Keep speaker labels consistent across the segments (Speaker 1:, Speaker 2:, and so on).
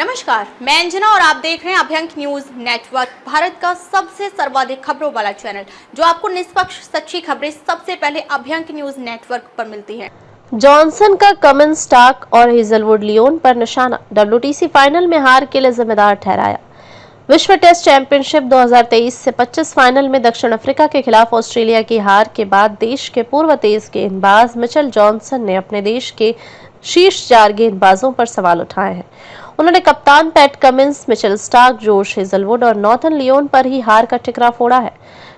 Speaker 1: नमस्कार, मैं अंजना और आप देख रहे हैं अभ्यंक न्यूज नेटवर्क, भारत का सबसे सर्वाधिक खबरों वाला चैनल, जो आपको निष्पक्ष सच्ची खबरें सबसे पहले अभ्यंक न्यूज नेटवर्क पर मिलती हैं।
Speaker 2: जॉनसन का कमिंस, स्टार्क और हेजलवुड लियोन पर निशाना, डब्ल्यूटीसी फाइनल में हार के लिए जिम्मेदार ठहराया। विश्व टेस्ट चैंपियनशिप 2023 से 25 फाइनल में दक्षिण अफ्रीका के खिलाफ ऑस्ट्रेलिया की हार के बाद देश के पूर्व तेज गेंदबाज मिचेल जॉनसन ने अपने देश के शीर्ष 4 गेंदबाजों पर सवाल उठाए हैं। उन्होंने कप्तान PAT Cummins, Mitchell Starc, Josh Hazlewood और नॉर्थन लियोन पर ही हार का ठिकरा फोड़ा है।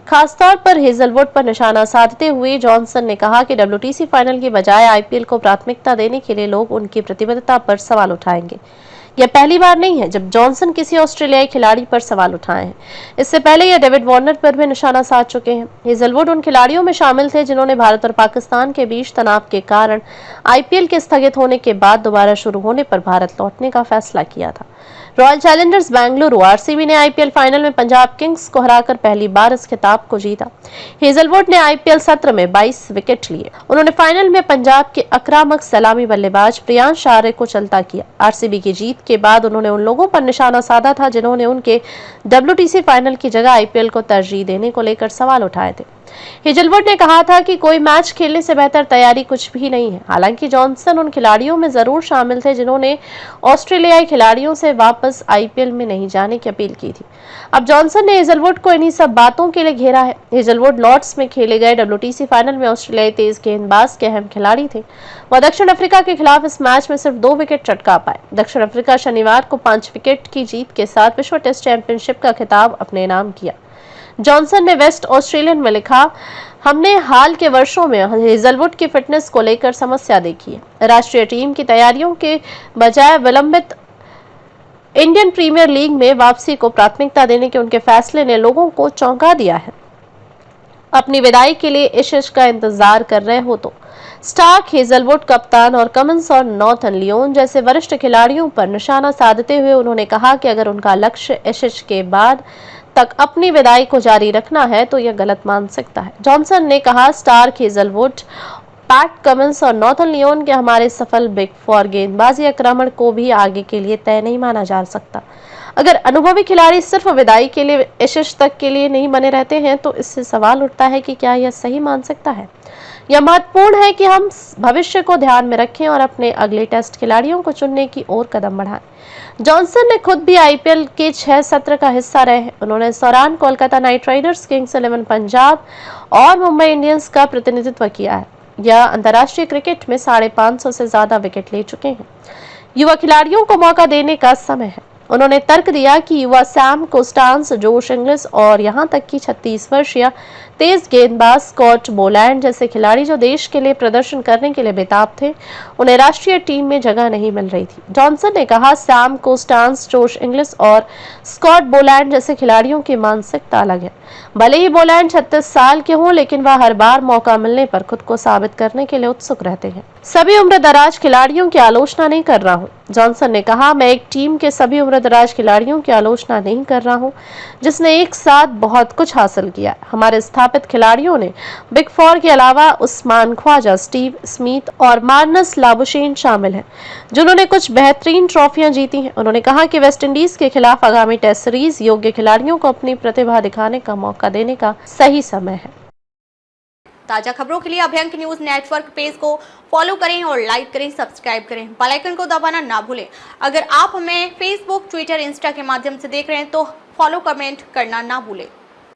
Speaker 2: खासतौर पर हेजलवुड पर निशाना साधते हुए जॉनसन ने कहा कि डब्ल्यूटीसी फाइनल की बजाय आईपीएल को प्राथमिकता देने के लिए लोग उनकी प्रतिबद्धता पर सवाल उठाएंगे। यह पहली बार नहीं है जब जॉनसन किसी ऑस्ट्रेलियाई खिलाड़ी पर सवाल उठाए हैं। इससे पहले यह डेविड वार्नर पर भी निशाना साध चुके हैं। हेजलवुड उन खिलाड़ियों में शामिल थे जिन्होंने भारत और पाकिस्तान के बीच तनाव के कारण आईपीएल के स्थगित होने के बाद दोबारा शुरू होने पर भारत लौटने का फैसला किया था। रॉयल चैलेंजर्स बेंगलुरु आरसीबी ने आईपीएल फाइनल में पंजाब किंग्स को हराकर पहली बार इस खिताब को जीता। हेजलवुड ने आईपीएल सत्र में 22 विकेट लिए। उन्होंने फाइनल में पंजाब के आक्रामक सलामी बल्लेबाज प्रियांश आर्य को चलता किया। आरसीबी की जीत के बाद उन्होंने उन लोगों पर निशाना साधा था जिन्होंने उनके डब्ल्यूटीसी फाइनल की जगह आईपीएल को तरजीह देने को लेकर सवाल उठाए थे। हेजलवुड ने कहा था कि कोई मैच खेलने से बेहतर तैयारी कुछ भी नहीं है। हालांकि जॉनसन उन खिलाड़ियों में जरूर शामिल थे जिन्होंने ऑस्ट्रेलियाई खिलाड़ियों से वापस आईपीएल में नहीं जाने की अपील की थी। अब जॉनसन ने हेजलवुड को इन्हीं सब बातों के लिए घेरा है। हेजलवुड लॉर्ड्स में खेले गए डब्ल्यूटीसी फाइनल में ऑस्ट्रेलियाई तेज गेंदबाज के अहम खिलाड़ी थे। वह दक्षिण अफ्रीका के खिलाफ इस मैच में सिर्फ 2 विकेट चटका पाए। दक्षिण अफ्रीका शनिवार को 5 विकेट की जीत के साथ विश्व टेस्ट चैंपियनशिप का खिताब अपने नाम किया। जॉनसन ने वेस्ट ऑस्ट्रेलियन में लिखा, हमने हाल के वर्षों में हेजलवुड की फिटनेस को लेकर समस्या देखी है। राष्ट्रीय टीम की तैयारियों के बजाय विलंबित इंडियन प्रीमियर लीग में वापसी को प्राथमिकता देने के उनके फैसले ने लोगों को चौंका दिया है। अपनी विदाई के लिए एशेज का इंतजार कर रहे हो तो स्टार्क, हेजलवुड, कप्तान और कमिंस और नॉर्थन लियोन जैसे वरिष्ठ खिलाड़ियों पर निशाना साधते हुए उन्होंने कहा कि अगर उनका लक्ष्य एशेज के बाद तक अपनी विदाई को जारी रखना है तो यह गलत मानसिकता है। जॉनसन ने कहा, स्टार्क, हेजलवुड, पैट कमिंस और नॉर्थन लियोन के हमारे सफल बिग 4 गेंदबाजी आक्रमण को भी आगे के लिए तय नहीं माना जा सकता। अगर अनुभवी खिलाड़ी सिर्फ विदाई के लिए एशेज तक के लिए नहीं बने रहते हैं तो इससे सवाल उठता है कि क्या यह सही मानसिकता है। यह महत्वपूर्ण है कि हम भविष्य को ध्यान में रखें और अपने अगले टेस्ट खिलाड़ियों को चुनने की ओर कदम बढ़ाएं। जॉनसन ने खुद भी आईपीएल के 6 सत्र का हिस्सा रहे हैं। उन्होंने इस दौरान Kolkata night Riders, Kings 11 Punjab और मुंबई इंडियंस का प्रतिनिधित्व किया है। यह अंतर्राष्ट्रीय क्रिकेट में 550 से ज्यादा विकेट ले चुके हैं। युवा खिलाड़ियों को मौका देने का समय है। उन्होंने तर्क दिया कि युवा सैम कोस्टांस, जोश इंग्लिश और यहां तक कि 36 वर्षीय तेज गेंदबाज स्कॉट बोलैंड जैसे खिलाड़ी जो देश के लिए प्रदर्शन करने के लिए बेताब थे, उन्हें राष्ट्रीय टीम में जगह नहीं मिल रही थी। जॉनसन ने कहा, सैम कोस्टांस, जोश इंग्लिश और स्कॉट बोलैंड जैसे खिलाड़ियों की मानसिकता अलग है। भले ही बोलैंड 36 साल के हों, लेकिन वह हर बार मौका मिलने पर खुद को साबित करने के लिए उत्सुक रहते हैं। सभी उम्रदराज खिलाड़ियों की आलोचना नहीं कर रहा हूँ। जॉनसन ने कहा, मैं एक टीम के सभी उम्रदराज खिलाड़ियों की आलोचना नहीं कर रहा हूँ जिसने एक साथ बहुत कुछ हासिल किया। हमारे स्थापित खिलाड़ियों ने बिग 4 के अलावा उस्मान ख्वाजा, स्टीव स्मिथ और मार्नस लाबुशेन शामिल हैं जिन्होंने कुछ बेहतरीन ट्रॉफियां जीती हैं। उन्होंने कहा कि वेस्टइंडीज के खिलाफ आगामी टेस्ट सीरीज योग्य खिलाड़ियों को अपनी प्रतिभा दिखाने का मौका देने का सही समय है।
Speaker 1: ताजा खबरों के लिए अभ्यंक न्यूज नेटवर्क पेज को फॉलो करें और लाइक करें, सब्सक्राइब करें, बेल आइकन को दबाना ना भूलें। अगर आप हमें फेसबुक, ट्विटर, इंस्टा के माध्यम से देख रहे हैं तो फॉलो, कमेंट करना ना भूलें।